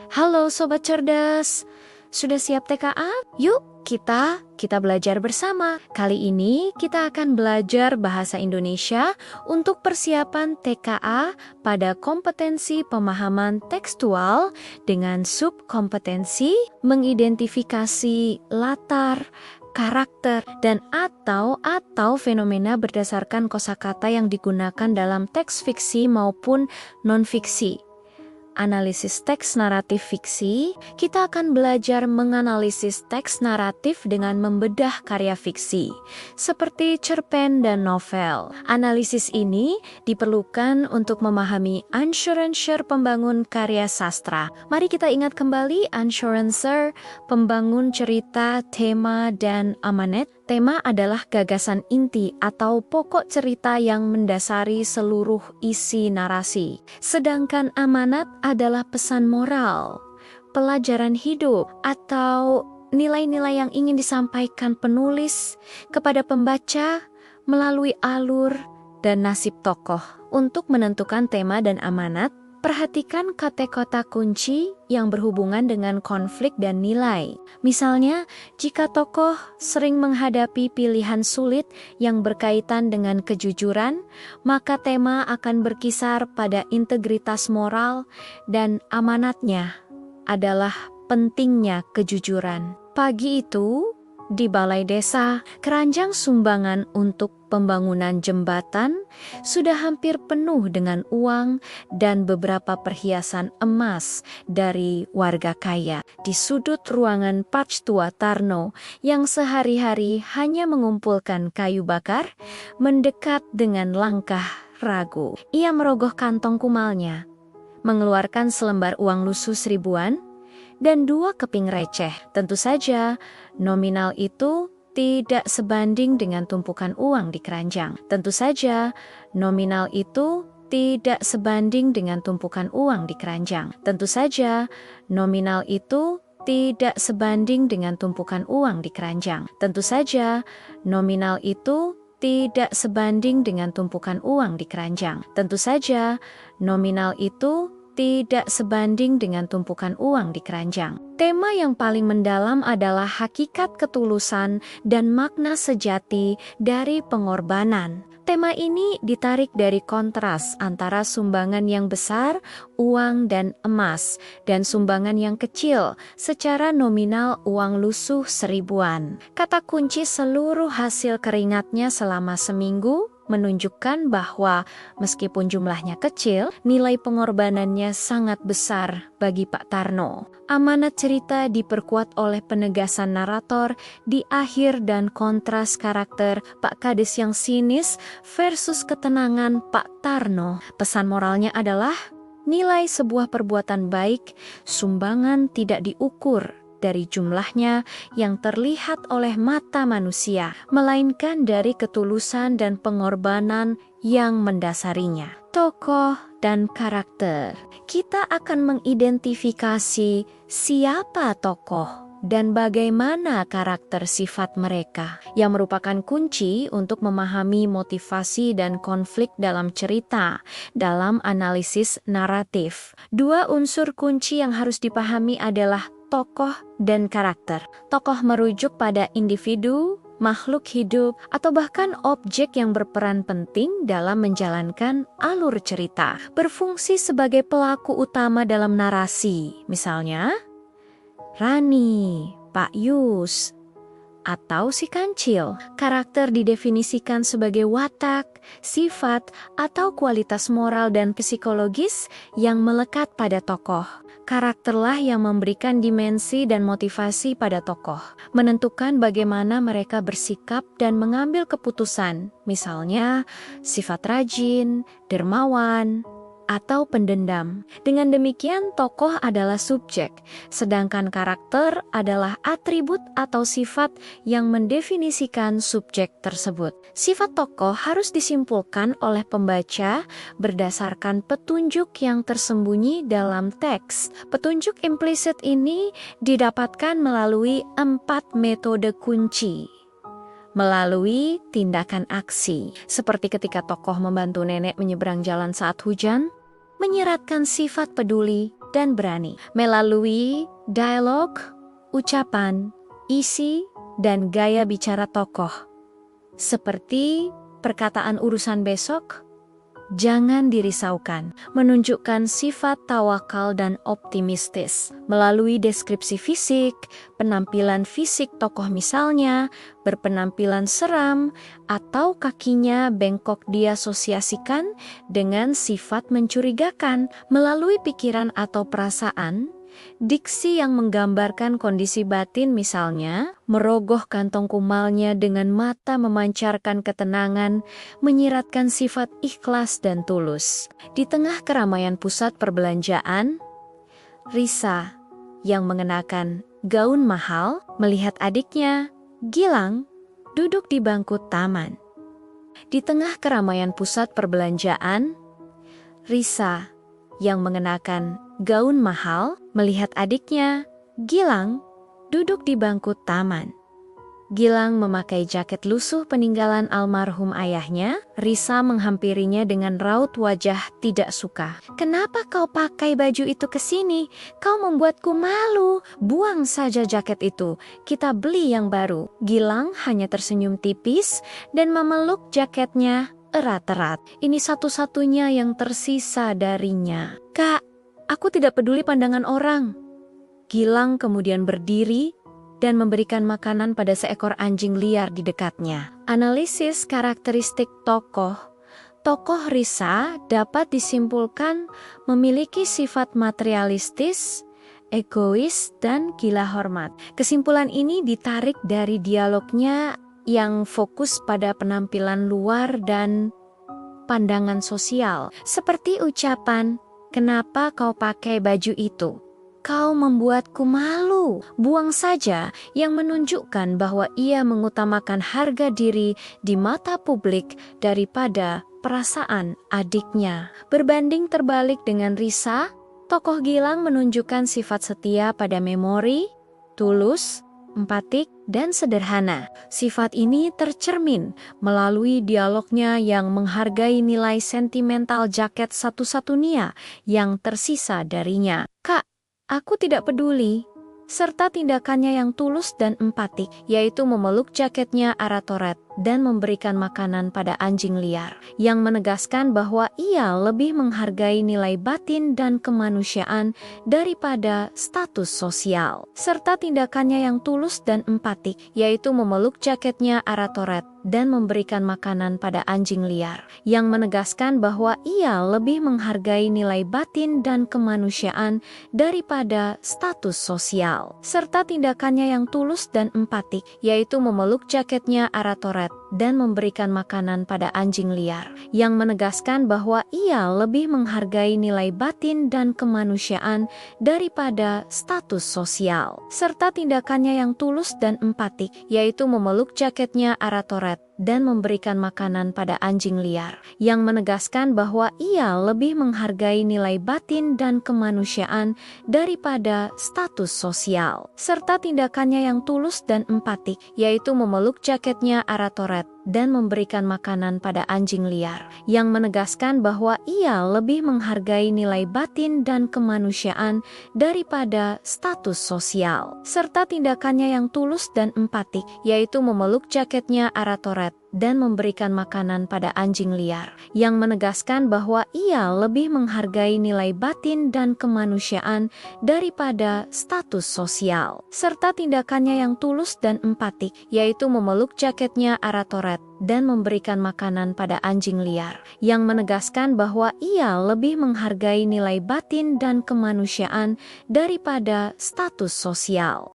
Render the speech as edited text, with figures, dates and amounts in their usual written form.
Halo Sobat Cerdas, sudah siap TKA? Yuk kita belajar bersama. Kali ini kita akan belajar bahasa Indonesia untuk persiapan TKA pada kompetensi pemahaman tekstual dengan subkompetensi mengidentifikasi latar, karakter, dan atau fenomena berdasarkan kosakata yang digunakan dalam teks fiksi maupun non-fiksi. Analisis teks naratif fiksi, kita akan belajar menganalisis teks naratif dengan membedah karya fiksi, seperti cerpen dan novel. Analisis ini diperlukan untuk memahami unsure pembangun karya sastra. Mari kita ingat kembali unsure, pembangun cerita, tema, dan amanat. Tema adalah gagasan inti atau pokok cerita yang mendasari seluruh isi narasi. Sedangkan amanat adalah pesan moral, pelajaran hidup, atau nilai-nilai yang ingin disampaikan penulis kepada pembaca melalui alur dan nasib tokoh. Untuk menentukan tema dan amanat, perhatikan kata-kata kunci yang berhubungan dengan konflik dan nilai. Misalnya, jika tokoh sering menghadapi pilihan sulit yang berkaitan dengan kejujuran, maka tema akan berkisar pada integritas moral dan amanatnya adalah pentingnya kejujuran. Pagi itu, di balai desa, keranjang sumbangan untuk pembangunan jembatan sudah hampir penuh dengan uang dan beberapa perhiasan emas dari warga kaya. Di sudut ruangan Pachtua Tarno yang sehari-hari hanya mengumpulkan kayu bakar, mendekat dengan langkah ragu. Ia merogoh kantong kumalnya, mengeluarkan selembar uang lusuh seribuan, dan 2 keping receh. Tentu saja, nominal itu tidak sebanding dengan tumpukan uang di keranjang. Tentu saja, nominal itu tidak sebanding dengan tumpukan uang di keranjang. Tentu saja, nominal itu tidak sebanding dengan tumpukan uang di keranjang. Tentu saja, nominal itu tidak sebanding dengan tumpukan uang di keranjang. Tentu saja, nominal itu tidak sebanding dengan tumpukan uang di keranjang. Tema yang paling mendalam adalah hakikat ketulusan dan makna sejati dari pengorbanan. Tema ini ditarik dari kontras antara sumbangan yang besar, uang dan emas, dan sumbangan yang kecil, secara nominal uang lusuh seribuan. Kata kunci seluruh hasil keringatnya selama seminggu menunjukkan bahwa meskipun jumlahnya kecil, nilai pengorbanannya sangat besar bagi Pak Tarno. Amanat cerita diperkuat oleh penegasan narator di akhir dan kontras karakter Pak Kades yang sinis versus ketenangan Pak Tarno. Pesan moralnya adalah nilai sebuah perbuatan baik, sumbangan tidak diukur dari jumlahnya yang terlihat oleh mata manusia, melainkan dari ketulusan dan pengorbanan yang mendasarinya. Tokoh dan karakter. Kita akan mengidentifikasi siapa tokoh dan bagaimana karakter sifat mereka, yang merupakan kunci untuk memahami motivasi dan konflik dalam cerita dalam analisis naratif. 2 unsur kunci yang harus dipahami adalah tokoh dan karakter. Tokoh merujuk pada individu, makhluk hidup, atau bahkan objek yang berperan penting dalam menjalankan alur cerita, berfungsi sebagai pelaku utama dalam narasi. Misalnya, Rani, Pak Yus, atau si Kancil. Karakter didefinisikan sebagai watak, sifat, atau kualitas moral dan psikologis yang melekat pada tokoh. Karakterlah yang memberikan dimensi dan motivasi pada tokoh, menentukan bagaimana mereka bersikap dan mengambil keputusan, misalnya sifat rajin, dermawan, atau pendendam. Dengan demikian, tokoh adalah subjek, sedangkan karakter adalah atribut atau sifat yang mendefinisikan subjek tersebut. Sifat tokoh harus disimpulkan oleh pembaca berdasarkan petunjuk yang tersembunyi dalam teks. Petunjuk implisit ini didapatkan melalui 4 metode kunci. Melalui tindakan aksi, seperti ketika tokoh membantu nenek menyeberang jalan saat hujan, menyiratkan sifat peduli dan berani. Melalui dialog, ucapan, isi, dan gaya bicara tokoh. Seperti perkataan urusan besok, jangan dirisaukan, menunjukkan sifat tawakal dan optimistis. Melalui deskripsi fisik, penampilan fisik tokoh misalnya, berpenampilan seram, atau kakinya bengkok diasosiasikan dengan sifat mencurigakan. Melalui pikiran atau perasaan, diksi yang menggambarkan kondisi batin misalnya, merogoh kantong kumalnya dengan mata memancarkan ketenangan, menyiratkan sifat ikhlas dan tulus. Di tengah keramaian pusat perbelanjaan, Risa yang mengenakan gaun mahal melihat adiknya, Gilang, duduk di bangku taman. Di tengah keramaian pusat perbelanjaan, Risa yang mengenakan gaun mahal melihat adiknya, Gilang, duduk di bangku taman. Gilang memakai jaket lusuh peninggalan almarhum ayahnya. Risa menghampirinya dengan raut wajah tidak suka. "Kenapa kau pakai baju itu ke sini? Kau membuatku malu. Buang saja jaket itu. Kita beli yang baru." Gilang hanya tersenyum tipis dan memeluk jaketnya erat-erat. Ini satu-satunya yang tersisa darinya. "Kak, aku tidak peduli pandangan orang." Gilang kemudian berdiri dan memberikan makanan pada seekor anjing liar di dekatnya. Analisis karakteristik tokoh. Tokoh Risa dapat disimpulkan memiliki sifat materialistis, egois, dan gila hormat. Kesimpulan ini ditarik dari dialognya yang fokus pada penampilan luar dan pandangan sosial. Seperti ucapan, "Kenapa kau pakai baju itu? Kau membuatku malu." Buang saja, yang menunjukkan bahwa ia mengutamakan harga diri di mata publik daripada perasaan adiknya. Berbanding terbalik dengan Risa, tokoh Gilang menunjukkan sifat setia pada memori, tulus, empatik, dan sederhana. Sifat ini tercermin melalui dialognya yang menghargai nilai sentimental jaket satu-satunya yang tersisa darinya. "Kak, aku tidak peduli," serta tindakannya yang tulus dan empatik, yaitu memeluk jaketnya Aratoret dan memberikan makanan pada anjing liar, yang menegaskan bahwa ia lebih menghargai nilai batin dan kemanusiaan daripada status sosial. Serta tindakannya yang tulus dan empatik, yaitu memeluk jaketnya Aratoret dan memberikan makanan pada anjing liar, yang menegaskan bahwa ia lebih menghargai nilai batin dan kemanusiaan daripada status sosial. Serta tindakannya yang tulus dan empatik, yaitu memeluk jaketnya Aratoret dan memberikan makanan pada anjing liar, yang menegaskan bahwa ia lebih menghargai nilai batin dan kemanusiaan daripada status sosial. Serta tindakannya yang tulus dan empatik, yaitu memeluk jaketnya Aratoret dan memberikan makanan pada anjing liar, yang menegaskan bahwa ia lebih menghargai nilai batin dan kemanusiaan daripada status sosial. Serta tindakannya yang tulus dan empatik, yaitu memeluk jaketnya Aratoret dan memberikan makanan pada anjing liar, yang menegaskan bahwa ia lebih menghargai nilai batin dan kemanusiaan daripada status sosial. Serta tindakannya yang tulus dan empatik, yaitu memeluk jaketnya Aratoret dan memberikan makanan pada anjing liar, yang menegaskan bahwa ia lebih menghargai nilai batin dan kemanusiaan daripada status sosial. Serta tindakannya yang tulus dan empatik, yaitu memeluk jaketnya Aratoret dan memberikan makanan pada anjing liar, yang menegaskan bahwa ia lebih menghargai nilai batin dan kemanusiaan daripada status sosial.